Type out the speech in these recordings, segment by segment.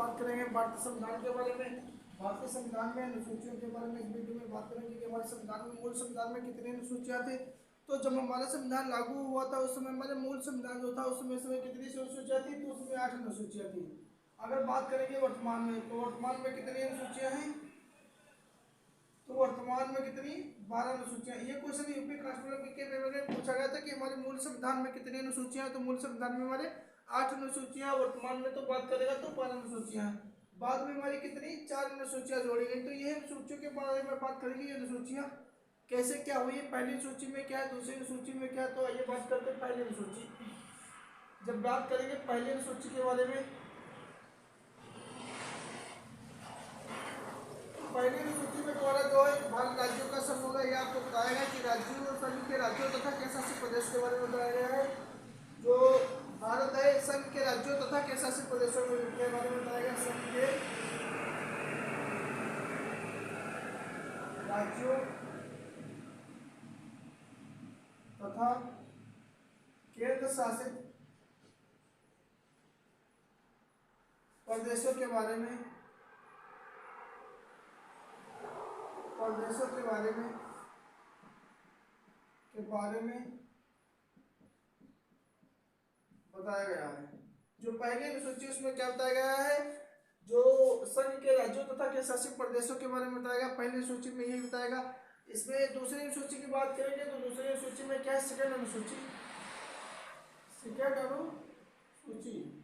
बात करेंगे भारतीय संविधान के बारे में। भारतीय संविधान में अनुसूचियों के बारे में इस वीडियो में बात करेंगे कि हमारे संविधान में, मूल संविधान में कितनी अनुसूचियां थी। तो जब हमारा संविधान लागू हुआ था उस समय हमारे मूल संविधान जो था उसमें कितनी अनुसूचियां थी, तो उसमें 8 अनुसूचियां थी। अगर बात करेंगे वर्तमान में, तो वर्तमान में कितनी अनुसूचियां हैं, तो वर्तमान में कितनी 12 अनुसूचियां। ये क्वेश्चन यूपी कांस्टेबल के पेपर में पूछा गया था कि हमारे मूल संविधान में कितनी अनुसूचियां हैं, तो मूल संविधान में हमारे 8 अनुसूचियां। वर्तमान में तो बात करेगा तो 12 अनुसूचियां हैं। बाद में हमारी कितनी 4 अनुसूचियां जोड़ी गई। तो ये अनुसूचियों के बारे में बात करेंगे, ये अनुसूचियां कैसे क्या हुई है, पहली सूची में क्या है, दूसरी सूची में क्या है। तो आइए बात करते हैं पहली अनुसूची। जब बात करेंगे पहली अनुसूची के बारे में, पहली अनुसूची में द्वारा जो है भारत राज्यों का समूह है। यह आपको बताया गया कि राज्यों और संघ के राज्यों तथा केंद्रशासित प्रदेश के बारे में बताया गया है। जो भारत है संघ के राज्यों तथा केंद्रशासित प्रदेशों के बारे में बताया गया। संघ के राज्यों तथा केंद्र शासित प्रदेशों के बारे में, प्रदेशों के बारे में बताया गया है। जो पहली अनुसूची उसमें क्या बताया गया है, जो संघ के राज्यों तथा केंद्र शासित प्रदेशों के बारे में बताएगा। पहली सूची में यही बताएगा। इसमें दूसरी अनुसूची की बात करेंगे तो दूसरी अनुसूची में क्या है, सेकंड अनुसूची। सेकंड अनुसूची,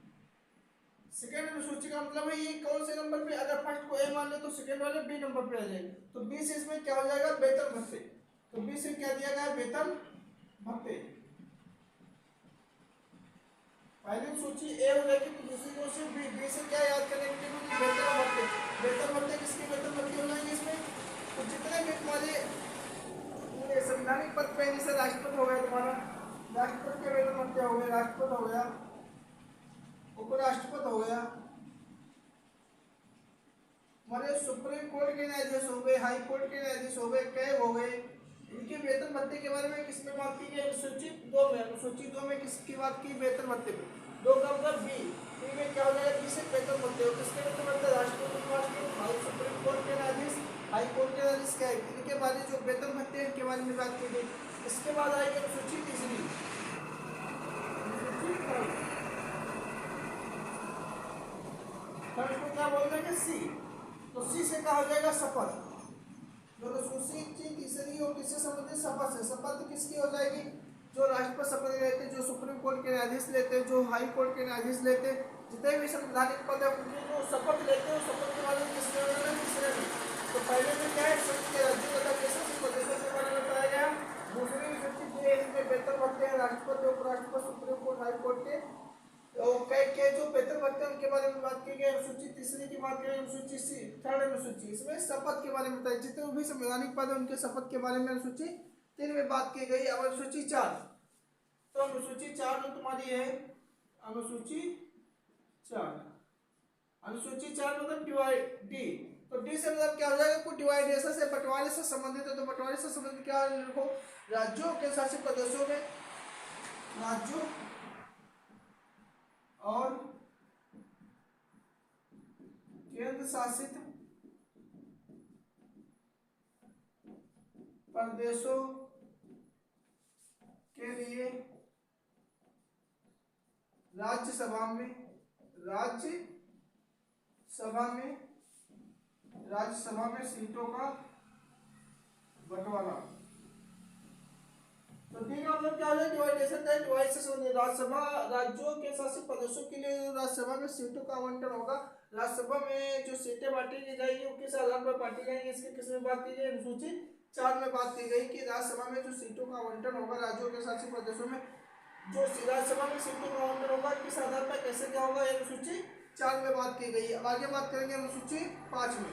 सेकंड अनुसूची का मतलब है ये कौन से नंबर पे, अगर फर्स्ट को ए मान ले तो सेकंड वाले बी नंबर पे आ जाएंगे। तो बी से इसमें क्या हो जाएगा, वेतन भत्ते। तो बी से क्या दिया गया, वेतन भत्ते। पहली सूची ए हो जाएगी तो दूसरी सूची बी। बी से क्या याद करेंगे, वेतन भत्ते। वेतन भत्ते किसके वेतन भत्ते हो जाएंगे इसमें, तो जितने भी तुम्हारे संवैधानिक पद पे, जैसे राष्ट्रपति हो गया तुम्हारा, राष्ट्रपति के वेतन भत्ते हो गए, राष्ट्रपति हो गया, उपराष्ट्रपति हो गया, हमारे सुप्रीम कोर्ट के न्यायाधीश हो गए, हाई कोर्ट के न्यायाधीश हो गए, कैग हो गए। इनके वेतन भत्ते के बारे में किसमें बात की गई, अनुसूची 2 में। अनुसूची 2 में किसकी बात की, वेतन भत्ते पे। 2 का मतलब बी। बी में क्या हो जाएगा, बी से वेतन भत्ते हो, किसके वेतन भत्ते, राष्ट्रपति, हाई सुप्रीम कोर्ट के न्यायाधीश, हाई कोर्ट के न्यायाधीश, कैग, इनके बारे जो वेतन भत्ते हैं इनके बारे में बात की गई। इसके बाद आएगी अनुसूची तीसरी, थर्ड को क्या बोल देंगे, सी। तो सी से क्या हो जाएगा, शपथ। अनुसूची तीसरी और किससे संबंधित, शपथ से। शपथ किसकी हो जाएगी, जो राष्ट्रपति शपथ लेते हैं, जो सुप्रीम कोर्ट के न्यायाधीश लेते हैं, जो हाई कोर्ट के न्यायाधीश लेते हैं, जितने भी संवैधानिक पद है उनकी जो शपथ लेते हैं, शपथ के बारे में किसने होगा, तीसरे में। तो पहले में क्या है, संघ के राज्यों तथा केंद्रशासित प्रदेशों के बारे में बताया गया। दूसरी सूची इसमें वेतन भत्ते हैं, राष्ट्रपति, उपराष्ट्रपति, सुप्रीम कोर्ट, हाई कोर्ट के के जो वेतन भत्ते हैं उनके बारे में बात की गई। अनुसूची तीसरी की बात करें, अनुसूची सी, थर्ड अनुसूची, इसमें शपथ के बारे में बताया, जितने भी संवैधानिक पद है उनके शपथ के बारे में अनुसूची 3 में बात की गई। अब अनुसूची 4, तो अनुसूची 4 जो तुम्हारी है, अनुसूची 4, अनुसूची 4 मतलब डिवाइड डी। तो डी से मतलब क्या हो जाएगा, कुछ डिवाइडेशन से, बंटवारे से संबंधित है। तो बंटवारे से संबंधित क्या लिखो, राज्यों के शासित प्रदेशों में, राज्यों और केंद्र शासित प्रदेशों के लिए राज्यसभा में सीटों का बंटवारा। तो डी का मतलब क्या हो जाए, डिवाइडेशन है। डिवाइड से राज्यसभा, राज्यों के शासित प्रदेशों के लिए राज्यसभा में सीटों का आवंटन होगा। राज्यसभा में जो सीटें बांटी की जाएगी वो किस आधार पर बांटी जाएंगी, इसकी किसमें बात की गई, अनुसूची 4 में बात की गई कि राज्यसभा में जो सीटों का आवंटन होगा राज्यों के शासित प्रदेशों में, जो राज्यसभा में सीटों का आवंटन होगा किस आधार पर, कैसे क्या होगा, अनुसूची 4 में बात की गई। अब आगे बात करेंगे अनुसूची 5 में।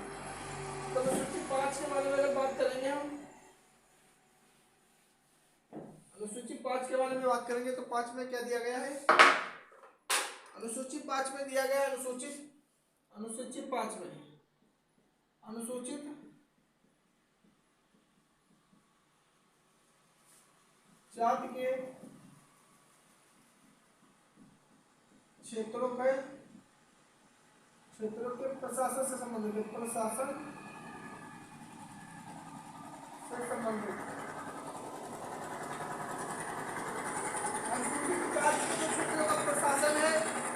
तो अनुसूची 5 के बारे में बात करेंगे हम, अनुसूची 5 के बारे में बात करेंगे। तो 5 में क्या दिया गया है, अनुसूची 5 में दिया गया, अनुसूची 5 में अनुसूचित जाति के क्षेत्रों के प्रशासन से संबंधित है, प्रशासन से संबंधित। अनुसूचित जाति के जो क्षेत्रों का प्रशासन है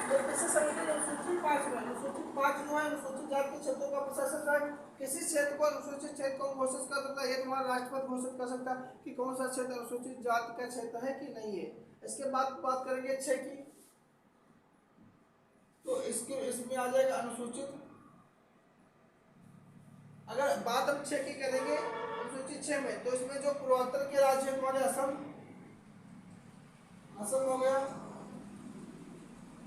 वो किससे संबंधित है? अनुसूचित 5 में। अनुसूचित 5 जो है अनुसूचित जाति के क्षेत्रों का प्रशासन का किसी क्षेत्र को अनुसूचित क्षेत्र को घोषित कर देता है। ये तुम्हारा राष्ट्रपति घोषित कर सकता है कि कौन सा क्षेत्र अनुसूचित जाति का क्षेत्र है कि नहीं है। इसके बाद बात करेंगे 6 की, तो इसमें आ जाएगा अनुसूचित। अगर बात हम 6 की करेंगे अनुसूचित 6 में, तो इसमें जो पूर्वोत्तर के राज्य है तुम्हारे असम हो गया,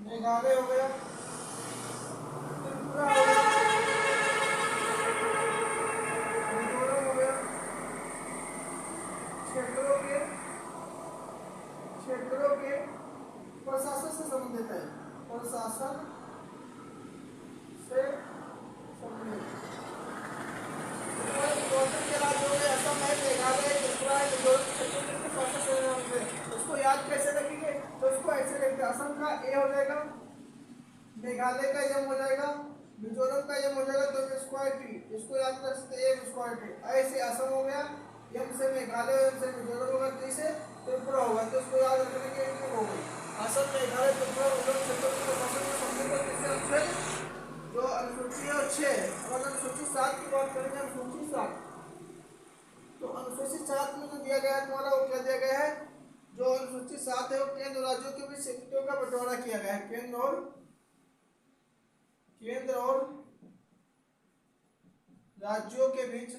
मेघालय हो गया, त्रिपुरा हो गया, मिजोरम हो गया, क्षेत्रों के प्रशासन से संबंधित है, प्रशासन से संबंधित। पूर्वोत्तर के राज्य हो गए असम है, मेघालय, त्रिपुरा, मिजोरम, क्षेत्रों के प्रशासन से संबंधित है। उसको याद कैसे रखेंगे? तो इसको ऐसे लिखते हैं, असम का ए हो जाएगा, मेघालय का एम हो जाएगा, मिजोरम का एम हो जाएगा, तो स्क्वायर टी, इसको याद रख सकते हैं, स्क्वायर टी। ऐ से असम हो गया, एम से मेघालय, एम से मिजोरम होगा, टी से त्रिपुरा होगा, तो इसको याद रखने के लिए हो गई असम, मेघालय, त्रिपुरा, मिजोरम, क्षेत्रों के प्रशासन से संबंधित जो अनुसूची है 6। और अनुसूची 7 की बात करेंगे, अनुसूची 7, तो अनुसूची 7 में जो दिया गया है तुम्हारा वो क्या दिया गया है? जो अनुसूची 7 है वो केंद्र राज्यों के बीच सीटों का बंटवारा किया गया है। केंद्र और राज्यों के बीच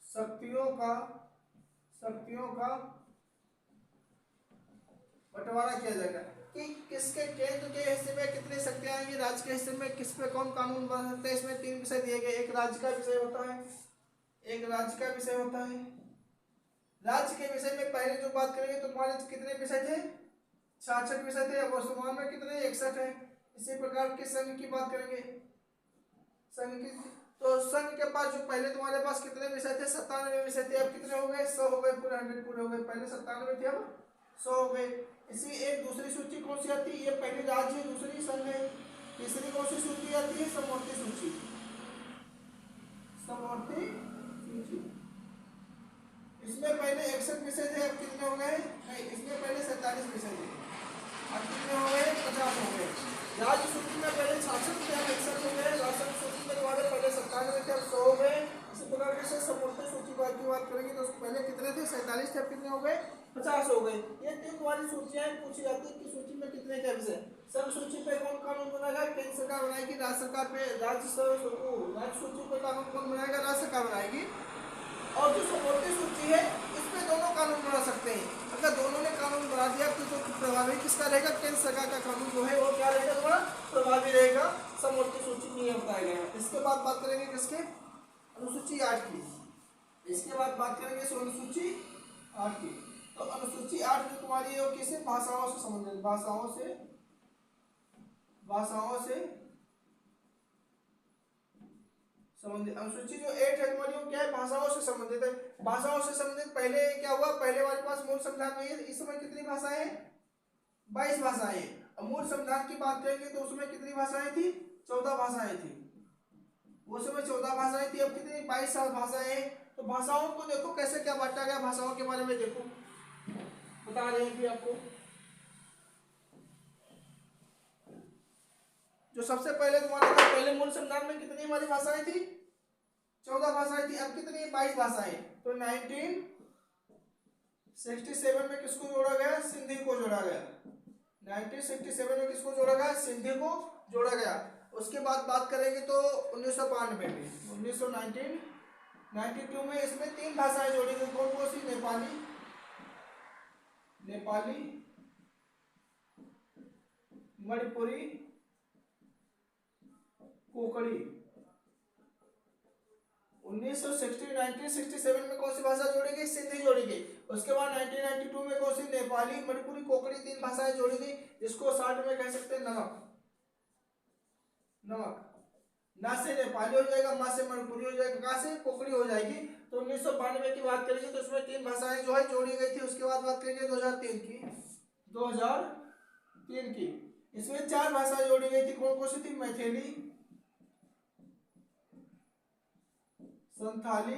शक्तियों का बंटवारा किया जाएगा कि किसके केंद्र के हिस्से में कितनी शक्तियां आएंगी, राज्य के हिस्से में किस पे कौन कानून बना सकते हैं। इसमें 3 विषय दिए गए, एक राज्य का विषय होता है, राज्य के विषय में पहले जो बात करेंगे तो तुम्हारे कितने विषय थे? 66 विषय थे। वर्तमान में कितने? 61 है। इसी प्रकार के संघ की बात करेंगे, तो संघ के पास जो पहले तुम्हारे पास कितने विषय थे? 97 विषय थे। अब कितने हो गए? 100 हो गए, पूरे 100 पूरे हो गए। पहले 97 थे, अब 100 हो गए। इसी एक दूसरी सूची कौन सी आती है? ये पहली राज्य, दूसरी संघ है। तीसरी कौन सी सूची आती है? समवर्ती सूची। इसमें पहले 61 विषय थे, अब कितने हो गए? नहीं, इसमें पहले 47 विषय थे, अब कितने हो गए? 50 हो गए। राज्य सूची में पहले 66 थे, अब 61 हो गए। राष्ट्र सूची में तुम्हारे पहले 97 थे, अब 100 हो गए। इसी प्रकार से समवर्ती सूची की बात करेंगे तो पहले कितने थे? 47 थे, अब कितने हो गए? 50 हो गए। ये 3 तुम्हारी सूचियां पूछी जाती है कि सूची में कितने क्या विषय। सब सूची पे कौन कानून बनाएगा? केंद्र सरकार बनाएगी। राज्य सरकार पे राज्य सूची पे कानून कौन बनाएगा? राज्य सरकार बनाएगी। और जो समवर्ती सूची है इसमें दोनों कानून बना सकते हैं। अगर दोनों ने कानून बना दिया तो जो प्रभावी किसका रहेगा? केंद्र सरकार का कानून जो है वो क्या रहेगा? तुम्हारा प्रभावी रहेगा। समवर्ती सूची में यह बताया गया है। इसके बाद बात करेंगे किसके? अनुसूची 8 की। इसके बाद बात करेंगे अनुसूची 8 की। तो अनुसूची 8 में तुम्हारी ये किसे? भाषाओं से संबंधित, भाषाओं से संबंधित। अनुसूची जो 8 है तुम्हारी वो क्या है? भाषाओं से संबंधित है। भाषाओं से संबंधित पहले क्या हुआ? पहले हमारे पास मूल संविधान में इस समय कितनी भाषाएं हैं? 22 भाषाएं। अब मूल संविधान की बात करेंगे तो उसमें कितनी भाषाएं थी? 14 भाषाएं थी। उस समय 14 भाषाएं थी, अब कितनी? 22 भाषाएं हैं। तो भाषाओं को देखो कैसे क्या बांटा गया। भाषाओं के बारे में देखो, बता रहे हैं कि आपको जो सबसे पहले तुम्हारा था, पहले मूल संविधान में कितनी हमारी भाषाएं थी? 14 भाषाएं थी। अब कितनी? 22 भाषाएं। तो 1967 में किसको जोड़ा गया? सिंधी को जोड़ा गया। 1967 में किसको जोड़ा गया? सिंधी को जोड़ा गया। उसके बाद बात करेंगे तो 1992 में, 1992 में इसमें 3 भाषाएं जोड़ी गई। कौन कौन सी? नेपाली, मणिपुरी, कोंकणी। 1967 में कौन सी भाषा जोड़ी गई? सिंधी जोड़ी गई। उसके बाद 1992 में कौन सी? नेपाली, मणिपुरी, कोंकणी 3 भाषाएं जोड़ी गई, जिसको शॉर्ट में कह सकते हैं नमक। ना से नेपाली हो जाएगा, मा से मणिपुरी हो जाएगा, का से कोंकणी हो जाएगी। तो 1992 की बात करेंगे तो इसमें 3 भाषाएं जो है जोड़ी गई थी। उसके बाद बात करेंगे 2003 की। 2003 की। इसमें 4 भाषा जोड़ी गई थी, कौन कौन सी थी? मैथिली, संथाली,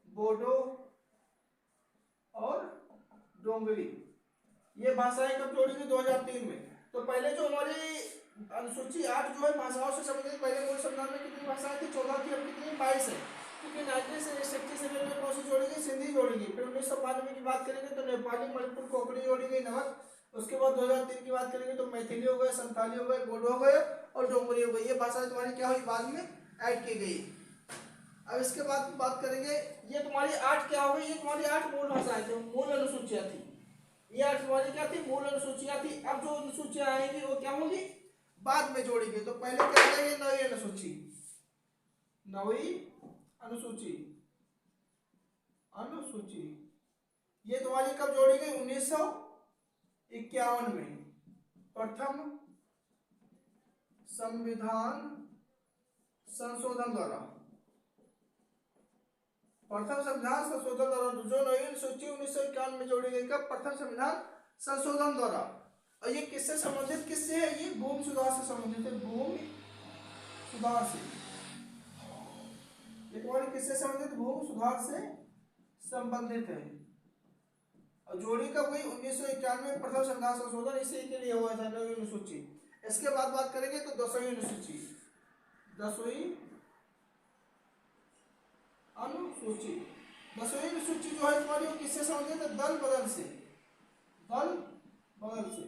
बोडो और डोंगरी। ये भाषाएं कब जोड़ी गई? 2003 में। तो पहले जो हमारी अनुसूची 8 जो है भाषाओं से संबंधित, पहले मूल संविधान में कितनी भाषाएं थी? 14 थी। अब कितनी? 22 है। क्योंकि 1967 में कौन सी जोड़ी गई? सिंधी जोड़ी गई। फिर 1992 की बात करेंगे तो नेपाली, मणिपुर, कोंकणी जोड़ी गई, नमक। उसके बाद 2003 की बात करेंगे तो मैथिली हो गए, संथाली हो गए, बोडो हो गए और डोंगरी हो गई। ये भाषाएं तुम्हारी क्या हुई? बाद में ऐड की गई। अब इसके बाद बात करेंगे, ये तुम्हारी 8 क्या हो गई? ये तुम्हारी 8 मूल भाषाएं थी, मूल अनुसूचियां थी। ये 8 तुम्हारी क्या थी? मूल अनुसूचियां थी। अब जो अनुसूचियां आएंगी वो क्या होंगी? बाद में जोड़ी गई। तो पहले क्या है? ये नवी अनुसूची, नवी अनुसूची, अनुसूची ये तुम्हारी कब जोड़ी गई? 1951 में, प्रथम संविधान संशोधन द्वारा। प्रथम संविधान संशोधन द्वारा जो नई अनुसूची 1951 में जोड़ी गई। कब? प्रथम संविधान संशोधन द्वारा। और ये किससे संबंधित? किससे है? ये भूमि सुधार से संबंधित है, भूमि सुधार से। ये तुम्हारी किससे संबंधित? भूमि सुधार से संबंधित है। और जोड़ी कब हुई? 1951 में प्रथम संविधान संशोधन इसी के लिए हुआ था, नवी अनुसूची। इसके बाद बात करेंगे तो 10वीं अनुसूची, 10वीं अनुसूची। 10वीं अनुसूची जो है तुम्हारी वो किससे संबंधित है? दल बदल से, दल बदल से।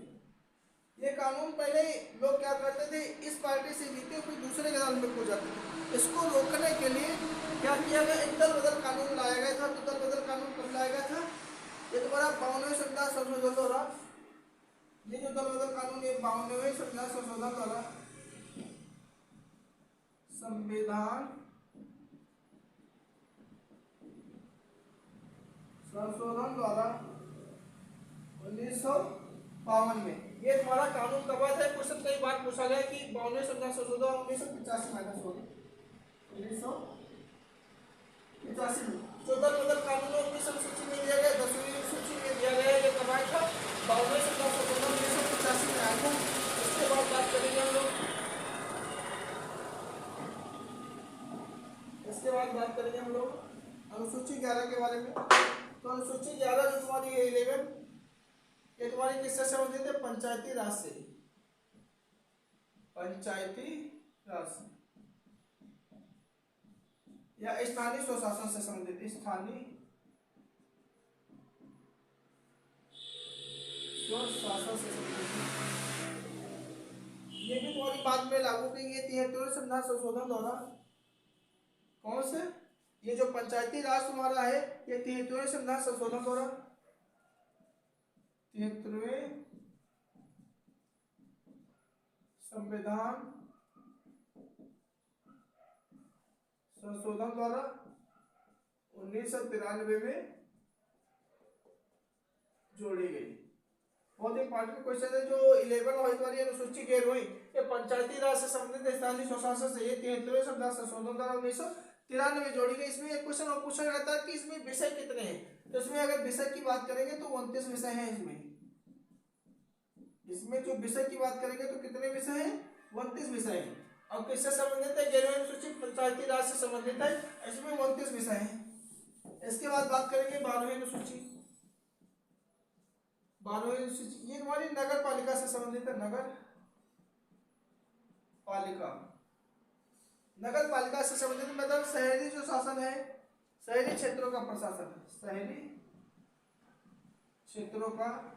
ये कानून पहले लोग क्या करते थे? इस पार्टी से जीते फिर दूसरे के दल में खो जाते थे। इसको रोकने के लिए क्या किया गया? एक दल बदल कानून लाया गया था। तो दल बदल कानून कब लाया गया था? ये तुम्हारा 52वें संविधान संशोधन द्वारा। ये जो दल बदल कानून, ये 52वें संविधान संशोधन द्वारा, संविधान संशोधन द्वारा 1952 में ये तुम्हारा कानून कब आया था? क्वेश्चन कई बार पूछा गया कि 52वें संविधान संशोधन 1985 में, 1985 में। जो दल बदल कानून 19 अनुसूची में दिया गया, 10वीं अनुसूची में दिया गया, ये कब आया था? 52वें संविधान संशोधन 1985 में आया था। इसके बाद बात करेंगे हम लोग, इसके बाद बात करेंगे हम लोग अनुसूची 11 के बारे में। तो अनुसूची 11 जो तुम्हारी 11 ये तुम्हारी किससे संबंधित है? पंचायती राज से, पंचायती राज से या स्थानीय स्वशासन से संबंधित, स्थानीय स्वशासन से संबंधित। ये भी तुम्हारी बाद में लागू की गई 73वें संविधान संशोधन द्वारा। कौन से? ये जो पंचायती राज तुम्हारा है ये 73वें संविधान संशोधन द्वारा, 73वें संविधान संशोधन द्वारा 1993 में जोड़ी गई। बहुत इंपॉर्टेंट क्वेश्चन है जो 11 हुई तुम्हारी अनुसूची 11 हुई, ये पंचायती राज से संबंधित स्थानीय स्वशासन से, ये 73वें संविधान संशोधन द्वारा 1993 में जोड़ी गई। इसमें एक क्वेश्चन और पूछा जाता है कि इसमें विषय कितने हैं? तो इसमें अगर विषय की बात करेंगे तो 29 विषय हैं। इसमें जो विषय की बात करेंगे तो कितने विषय हैं? 29 विषय हैं। और किससे संबंधित है? 11वीं अनुसूची पंचायती राज से संबंधित है, इसमें 29 विषय हैं। इसके बाद बात करेंगे 12वीं अनुसूची, 12वीं अनुसूची ये हमारी नगर पालिका से संबंधित है, नगर पालिका। नगर पालिका से संबंधित मतलब शहरी जो शासन है, शहरी क्षेत्रों का प्रशासन है, शहरी क्षेत्रों का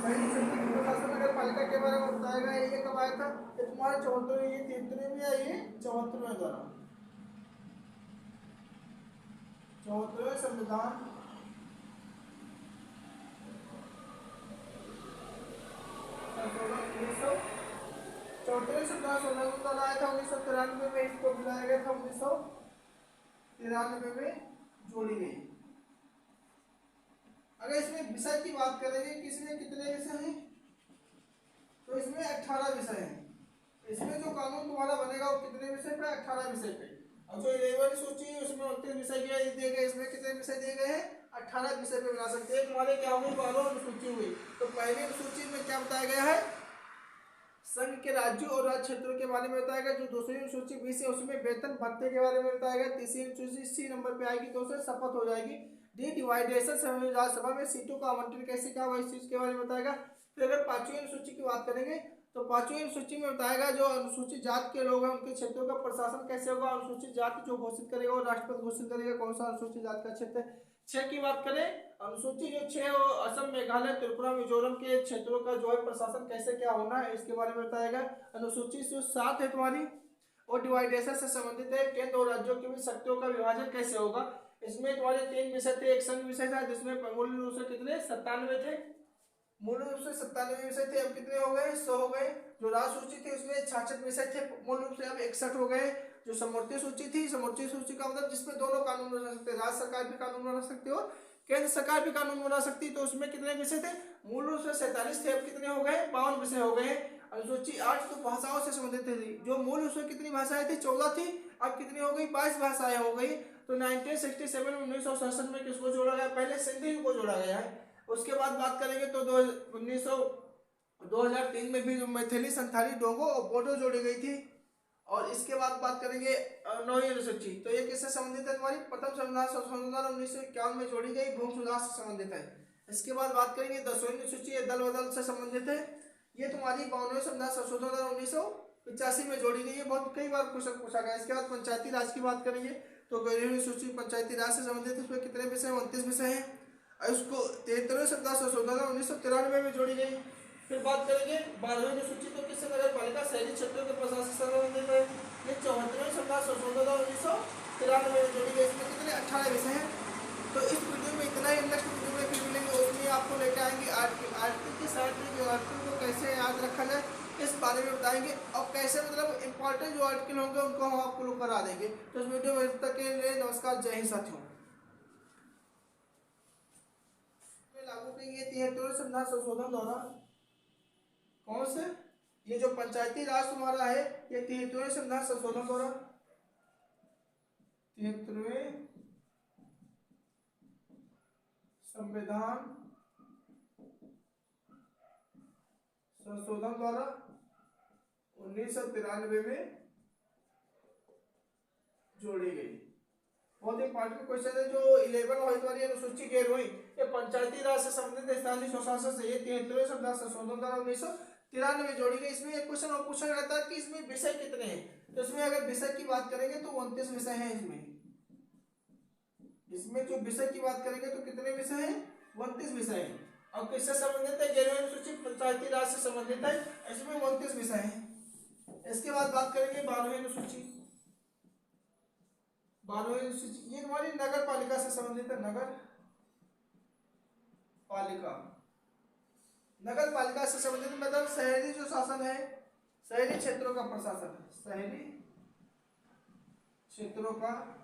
नगर पालिका के बारे में बताया गया। ये कब आया था? ये तुम्हारा 74, ये 73 में, ये 74वें द्वारा, 74वें संविधान संशोधन 1974वें संविधान संशोधन द्वारा आया था। 1993 में इसको बुलाया गया था, 1993 में जोड़ी गई। अगर इसमें विषय की बात करेंगे कि इसमें कितने विषय हैं, तो इसमें 18 विषय हैं। इसमें जो कानून तुम्हारा बनेगा वो कितने विषय पे, 18 विषय पे। और जो 11 सूची है उसमें 29 विषय दिए गए, इसमें कितने विषय दिए गए हैं, 18 विषय पे बना सकते हैं। तुम्हारे क्या हुई, 12 अनुसूची हुई। तो पहली अनुसूची में क्या बताया गया है, संघ के राज्यों और राज्य क्षेत्रों के बारे में बताया गया। जो दूसरी अनुसूची 20 है उसमें वेतन भत्ते के बारे में बताया गया। तीसरी अनुसूची सी नंबर पे आएगी तो उससे शपथ हो जाएगी। डी डिवाइडेशन राज्यसभा में सीटों का आवंटन कैसे क्या हुआ, इस चीज के बारे में बताएगा। फिर अगर पांचवी अनुसूची की बात करेंगे तो पांचवी अनुसूची में बताएगा जो अनुसूचित जाति के लोग हैं उनके क्षेत्रों का प्रशासन कैसे होगा। अनुसूचित जाति जो घोषित करेगा वो राष्ट्रपति घोषित करेगा कौन सा अनुसूचित जाति का क्षेत्र है। 6 की बात करें, अनुसूची जो 6 असम, मेघालय, त्रिपुरा, मिजोरम के क्षेत्रों का जो है प्रशासन कैसे क्या होना है इसके बारे में बताएगा। अनुसूची जो 7 है तुम्हारी और डिवाइडेशन से संबंधित है, केंद्र और राज्यों के बीच शक्तियों का विभाजन कैसे होगा। इसमें तुम्हारे 3 विषय थे, एक संघ विषय था जिसमें मूल रूप से कितने 97 थे, मूल रूप से 97 विषय थे, अब कितने हो गए 100 हो गए। जो राज्य सूची थी उसमें 66 विषय थे मूल रूप से, अब 61 हो गए। जो समवर्ती सूची थी, समवर्ती सूची का मतलब जिसमें दोनों कानून बना सकते हैं, राज्य सरकार भी कानून बना सकती है और केंद्र सरकार भी कानून बना सकती है। तो उसमें कितने विषय थे, मूल रूप से 47 थे, अब कितने हो गए 52 विषय हो गए। अनुसूची 8 तो भाषाओं से संबंधित थी, जो मूल रूप से कितनी भाषाएं थी 14 थी, अब कितनी हो गई 22 भाषाएं हो गई। तो 1967 में 1967 में किसको जोड़ा गया, पहले सिंधी को जोड़ा गया है। उसके बाद बात करेंगे तो 2003 में भी मैथिली, संथाली, डोंगो और बोडो जोड़ी गई थी। और इसके बाद बात करेंगे 9वीं अनुसूची, तो ये किससे संबंधित है, तुम्हारी प्रथम संविधान संशोधन 1951 में जोड़ी गई, भूमि सुधार से संबंधित है। इसके बाद बात करेंगे 10वीं अनुसूची, दल बदल से संबंधित है। ये तुम्हारी 52वें संविधान संशोधन 1985 में जोड़ी गई है, बहुत कई बार क्वेश्चन पूछा गया। इसके बाद पंचायती राज की बात करेंगे तो 11वीं अनुसूची पंचायती राज से संबंधित है, इसमें कितने विषय 29 विषय हैं। उसको 73वें संविधान संशोधन 1993 में जोड़ी गई। फिर बात करेंगे 12वीं अनुसूची, तो किससे नगर पालिका शहरी क्षेत्रों के प्रशासन से संबंधित है। ये 74वें संविधान संशोधन 1993 में जोड़ी गई, इसमें कितने 18 विषय हैं। तो इस वीडियो में इतना ही, नेक्स्ट वीडियो में फिर मिलेंगे, उसमें आपको लेकर आएंगे आर्टिकल के साथ जो आर्टिकल को कैसे याद रखा जाए इस बारे में बताएंगे, और कैसे मतलब इंपॉर्टेंट जो आर्टिकल होंगे उनको हम आपको लोग करा देंगे। तो इस वीडियो में तक के लिए नमस्कार, जय हिंद साथियों। लागू की गई 73वें संविधान संशोधन द्वारा कौन से, ये जो पंचायती राज तुम्हारा है ये 73वें संविधान संशोधन द्वारा, 73वें संविधान संशोधन द्वारा 1993 में जोड़ी गई। बहुत इंपॉर्टेंट क्वेश्चन है। जो 11 वाली अनुसूची गैर हुई ये पंचायती राज से संबंधित स्थानीय स्वशासन से, ये 73वें संविधान संशोधन द्वारा 1993 में जोड़ी गई। इसमें एक क्वेश्चन और पूछा जाता है कि इसमें विषय कितने हैं, तो इसमें अगर विषय की बात करेंगे तो 29 विषय हैं। इसमें जो विषय की बात करेंगे तो कितने विषय हैं, 29 विषय हैं। अब किससे संबंधित है, 11वीं अनुसूची पंचायती राज से संबंधित है, इसमें 29 विषय हैं। इसके बाद बात करेंगे 12वीं अनुसूची, 12वीं अनुसूची ये हमारी नगर पालिका से संबंधित है। नगर पालिका, नगर पालिका से संबंधित मतलब शहरी जो शासन है, शहरी क्षेत्रों का प्रशासन है, शहरी क्षेत्रों का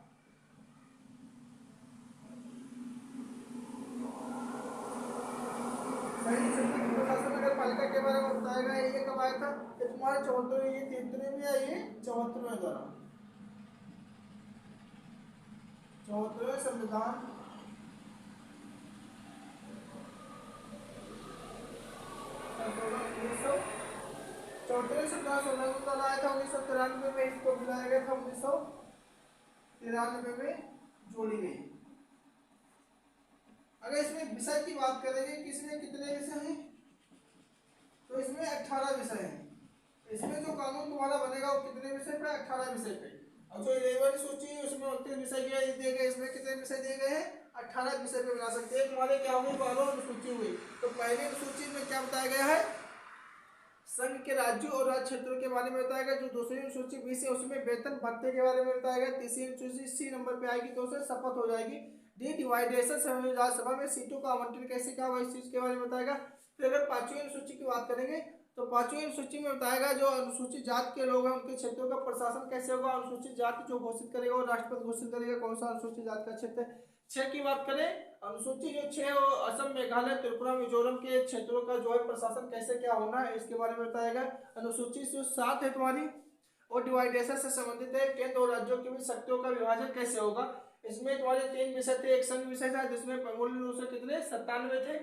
प्रशासन नगर पालिका के बारे में बताया गया। ये कब आया था, ये तुम्हारे 74वें, ये 73वें में या ये 74वें द्वारा, 74वें संविधान चौथे संविधान संशोधन आया था 1993 में, इसको बुलाया गया था 1993 में जोड़ी गई। अगर इसमें विषय की बात करेंगे कि इसमें कितने विषय हैं, तो इसमें 18 विषय हैं। इसमें जो कानून तुम्हारा बनेगा वो कितने विषय पे, 18 विषय पे। और जो 11वीं सूची है उसमें 29 विषय दिए गए, इसमें कितने विषय दिए गए हैं, 18 विषय पे बना सकते हैं। तुम्हारे क्या हुई 12 अनुसूची हुई। तो पहली अनुसूची में क्या बताया गया है, संघ के राज्यों और राज्य क्षेत्रों के बारे में बताया गया। जो दूसरी अनुसूची 20 है उसमें वेतन भत्ते के बारे में बताया गया। तीसरी अनुसूची सी नंबर पे आएगी तो उसे शपथ हो जाएगी। डी डिवाइडेशन राज्यसभा में सीटों का आवंटन कैसे क्या हुआ इस चीज के बारे में बताएगा। फिर अगर पांचवी अनुसूची की बात करेंगे तो पांचवी अनुसूची में बताएगा जो अनुसूचित जाति के लोग हैं उनके क्षेत्रों का प्रशासन कैसे होगा। अनुसूचित जाति जो घोषित करेगा वो राष्ट्रपति घोषित करेगा कौन सा अनुसूचित जाति का क्षेत्र है। 6 की बात करें, अनुसूची जो 6 असम, मेघालय, त्रिपुरा, मिजोरम के क्षेत्रों का जो है प्रशासन कैसे क्या होना है इसके बारे में बताएगा। अनुसूची जो 7 है तुम्हारी और डिवाइडेशन से संबंधित है, केंद्र और राज्यों के बीच शक्तियों का विभाजन कैसे होगा। इसमें तुम्हारे 3 विषय थे, एक संघ विषय था जिसमें मूल रूप से कितने 97 थे,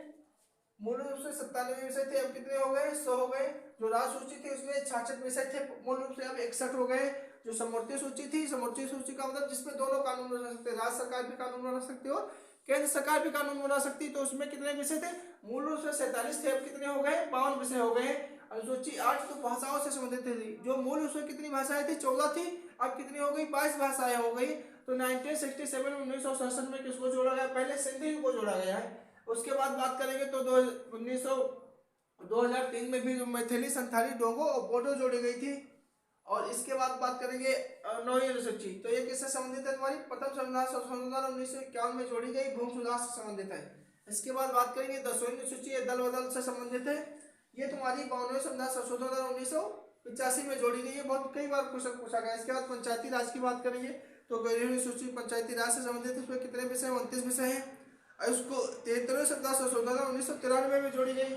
मूल रूप से 97 विषय थे, अब कितने हो गए 100 हो गए। जो राज्य सूची थी उसमें 66 विषय थे मूल रूप से, अब 61 हो गए। जो समवर्ती सूची थी, समवर्ती सूची का मतलब जिसमें दोनों कानून बना सकते हैं, राज्य सरकार भी कानून बना सकती है और केंद्र सरकार भी कानून बना सकती है, तो उसमें कितने विषय थे, मूल रूप से 47 थे, अब कितने हो गए 52 विषय हो गए। अनुसूची 8 तो भाषाओं से संबंधित थी, जो मूल रूप से कितनी भाषाएं थी 14 थी, अब कितनी हो गई 22 भाषाएं हो गई। तो 1967 में 1967 में किसको जोड़ा गया, पहले सिंधी को जोड़ा गया है। उसके बाद बात करेंगे तो 2003 में भी मैथिली, संथाली, डोगो और बोडो जोड़ी गई थी। और इसके बाद बात करेंगे 9वीं अनुसूची, तो ये किससे संबंधित है, तुम्हारी प्रथम संविधान संशोधन 1951 में जोड़ी गई, भूमि सुधार से संबंधित है। इसके बाद बात करेंगे 10वीं अनुसूची, ये दल बदल से संबंधित है, ये तुम्हारी 52वें संविधान संशोधन 1985 में जोड़ी गई है, बहुत कई बार क्वेश्चन पूछा गया। इसके बाद पंचायती राज की बात करेंगे तो 11वीं अनुसूची पंचायती राज से संबंधित, इसमें कितने विषय 29 विषय हैं। उसको 73वें संविधान संशोधन 1993 में जोड़ी गई।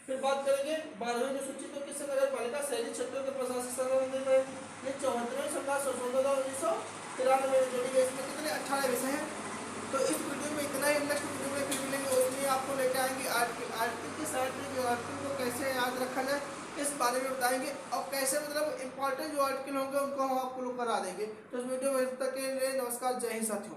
फिर बात करेंगे 12वीं अनुसूची, तो किससे नगर पालिका शहरी क्षेत्रों के प्रशासन से संबंधित है, ये 74वें संविधान संशोधन 1993 में जोड़ी गई। इसमें कितने 18 विषय हैं। तो इस वीडियो में इतना ही, नेक्स्ट वीडियो में फिर मिलेंगे, उसमें आपको लेकर आएंगे आर्टिकल के साथ में जो आर्टिकल को कैसे याद रखा जाए इस बारे में बताएंगे, और कैसे मतलब इंपॉर्टेंट जो आर्टिकल होंगे उनको हम आपको लोग करा देंगे। तो इस वीडियो में तक के लिए नमस्कार, जय हिंद साथियों।